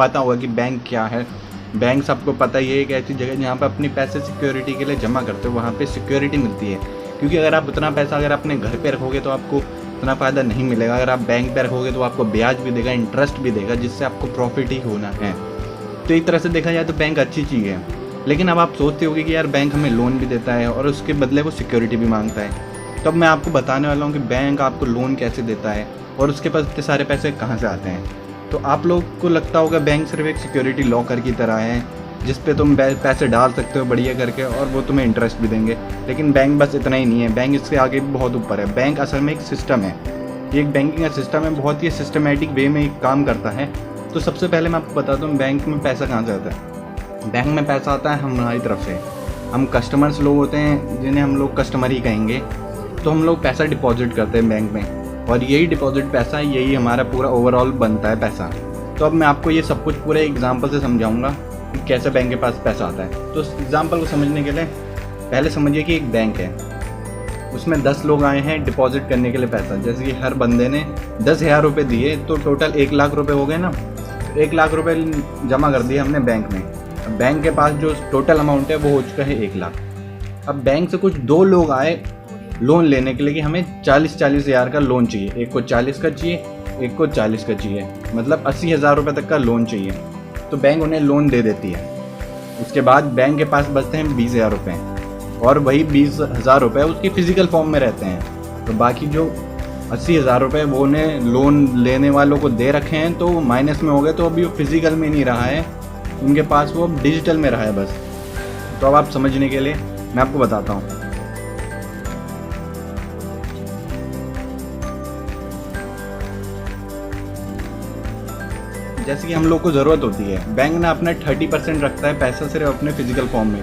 पता होगा कि बैंक क्या है। बैंक सबको पता ही है, एक ऐसी जगह जहाँ पर अपने पैसे सिक्योरिटी के लिए जमा करते हो, वहाँ पे सिक्योरिटी मिलती है। क्योंकि अगर आप उतना पैसा अगर अपने घर पे रखोगे तो आपको उतना फ़ायदा नहीं मिलेगा। अगर आप बैंक पे रखोगे तो आपको ब्याज भी देगा, इंटरेस्ट भी देगा, जिससे आपको प्रॉफिट ही होना है। तो एक तरह से देखा जाए तो बैंक अच्छी चीज़ है। लेकिन अब आप सोचते होगे कि यार बैंक हमें लोन भी देता है और उसके बदले वो सिक्योरिटी भी मांगता है। तो अब मैं आपको बताने वाला हूँ कि बैंक आपको लोन कैसे देता है और उसके पास इतने सारे पैसे कहाँ से आते हैं। तो आप लोग को लगता होगा बैंक सिर्फ एक सिक्योरिटी लॉकर की तरह है, जिस पे तुम पैसे डाल सकते हो बढ़िया करके और वो तुम्हें इंटरेस्ट भी देंगे। लेकिन बैंक बस इतना ही नहीं है, बैंक इससे आगे भी बहुत ऊपर है। बैंक असल में एक सिस्टम है, ये एक बैंकिंग का सिस्टम है, बहुत ही सिस्टमेटिक वे में काम करता है। तो सबसे पहले मैं आपको बताता हूँ बैंक में पैसा कहाँ से आता है। बैंक में पैसा आता है हमारी तरफ से। हम कस्टमर्स लोग होते हैं, जिन्हें हम लोग कस्टमर ही कहेंगे, तो हम लोग पैसा डिपॉजिट करते हैं बैंक में, और यही डिपॉजिट पैसा, यही हमारा पूरा ओवरऑल बनता है पैसा। तो अब मैं आपको ये सब कुछ पूरे एग्जाम्पल से समझाऊंगा कि कैसे बैंक के पास पैसा आता है। तो इस एग्जाम्पल को समझने के लिए पहले समझिए कि एक बैंक है, उसमें 10 लोग आए हैं डिपॉजिट करने के लिए पैसा। जैसे कि हर बंदे ने 10,000 रुपये दिए तो टोटल 1 लाख रुपये हो गए ना। 1 लाख रुपये जमा कर दिए हमने बैंक में। अब बैंक के पास जो टोटल अमाउंट है वो हो चुका है 1 लाख। अब बैंक से कुछ 2 लोग आए लोन लेने के लिए कि हमें 40 हज़ार का लोन चाहिए। एक को 40 का चाहिए, एक को 40 का चाहिए, मतलब 80,000 रुपये तक का लोन चाहिए। तो बैंक उन्हें लोन दे देती है। उसके बाद बैंक के पास बचते हैं 20,000 रुपये, और वही 20,000 रुपये उसकी फ़िज़िकल फॉर्म में रहते हैं। तो बाकी जो 80,000 रुपये वो उन्हें लोन लेने वालों को दे रखे हैं, तो वो माइनस में हो गए। तो अभी वो फिज़िकल में नहीं रहा है उनके पास, वो डिजिटल में रहा है बस। तो अब आप समझने के लिए मैं आपको बताता हूँ। जैसे कि हम लोग को ज़रूरत होती है, बैंक ना अपना 30% रखता है पैसा सिर्फ अपने फिजिकल फॉर्म में,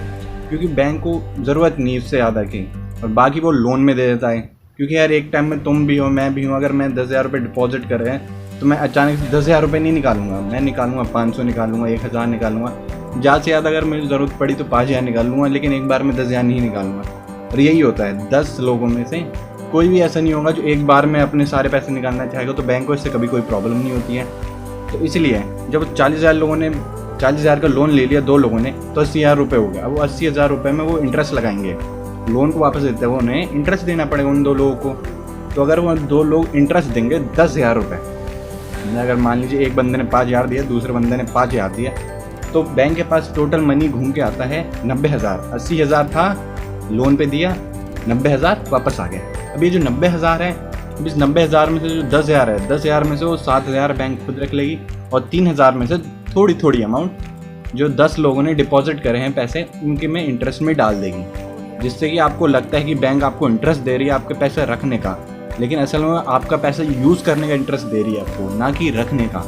क्योंकि बैंक को ज़रूरत नहीं उससे ज़्यादा की, और बाकी वो लोन में दे देता है। क्योंकि यार एक टाइम में तुम भी हो, मैं भी हूँ, अगर मैं 10,000 रुपये डिपॉजिट कर रहे हैं तो मैं अचानक से 10,000 रुपये नहीं निकालूंगा। मैं निकालूंगा 500 निकालूंगा, 1,000 निकालूंगा, ज़्यादा से ज़्यादा अगर मुझे ज़रूरत पड़ी तो 5,000 निकाल लूँगा, लेकिन एक बार में 10,000 नहीं निकालूंगा। और यही होता है, 10 लोगों में से कोई भी ऐसा नहीं होगा जो एक बार में अपने सारे पैसे निकालना चाहेगा। तो बैंक को इससे कभी कोई प्रॉब्लम नहीं होती है। तो इसलिए जब 40,000 लोगों ने 40,000 का लोन ले लिया 2 लोगों ने, तो 80,000 रुपये हो गया। अब वो 80,000 रुपये में वो इंटरेस्ट लगाएंगे, लोन को वापस देते हैं, वो उन्हें इंटरेस्ट देना पड़ेगा उन 2 लोगों को। तो अगर वो 2 लोग इंटरेस्ट देंगे 10,000 रुपये, अगर मान लीजिए एक बंदे ने 5,000 दिया, दूसरे बंदे ने 5,000 दिया, तो बैंक के पास टोटल मनी घूम के आता है 90,000। 80,000 था, लोन पे दिया, 90,000 वापस आ गया। अब ये जो 90,000 है, इस 90,000 में से जो 10,000 है, 10,000 में से वो 7,000 बैंक खुद रख लेगी, और 3,000 में से थोड़ी थोड़ी अमाउंट जो 10 लोगों ने डिपॉजिट करे हैं पैसे, उनके में इंटरेस्ट में डाल देगी। जिससे कि आपको लगता है कि बैंक आपको इंटरेस्ट दे रही है आपके पैसे रखने का, लेकिन असल में आपका पैसा यूज़ करने का इंटरेस्ट दे रही है आपको, ना कि रखने का।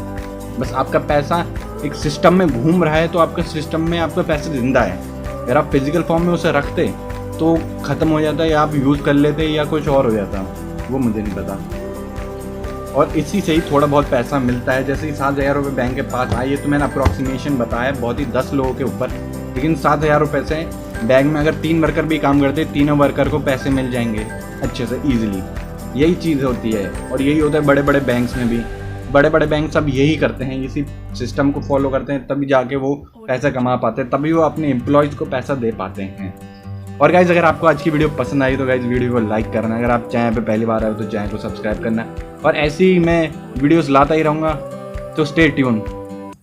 बस आपका पैसा एक सिस्टम में घूम रहा है, तो आपके सिस्टम में आपका पैसा जिंदा है। अगर आप फिजिकल फॉर्म में उसे रखते तो ख़त्म हो जाता, या आप यूज़ कर लेते, या कुछ और हो जाता, वो मुझे नहीं पता। और इसी से ही थोड़ा बहुत पैसा मिलता है। जैसे कि 7,000 रुपये बैंक के पास आए, ये तो मैंने अप्रॉक्सीमेशन बताया, बहुत ही 10 लोगों के ऊपर। लेकिन 7,000 रुपये से बैंक में अगर 3 वर्कर भी काम करते, तीनों वर्कर को पैसे मिल जाएंगे अच्छे से ईजिली। यही चीज़ होती है, और यही होता है बड़े बड़े बैंक्स में भी। बड़े बड़े बैंक सब यही करते हैं, इसी सिस्टम को फॉलो करते हैं, तभी जाके वो पैसा कमा पाते हैं, तभी वो अपने एम्प्लॉयज़ को पैसा दे पाते हैं। और गाइज़, अगर आपको आज की वीडियो पसंद आई तो गाइज़ वीडियो को लाइक करना। अगर आप चैनल पे पहली बार आए हो तो चैनल को सब्सक्राइब करना, और ऐसी ही मैं वीडियोस लाता ही रहूँगा। तो स्टे ट्यून।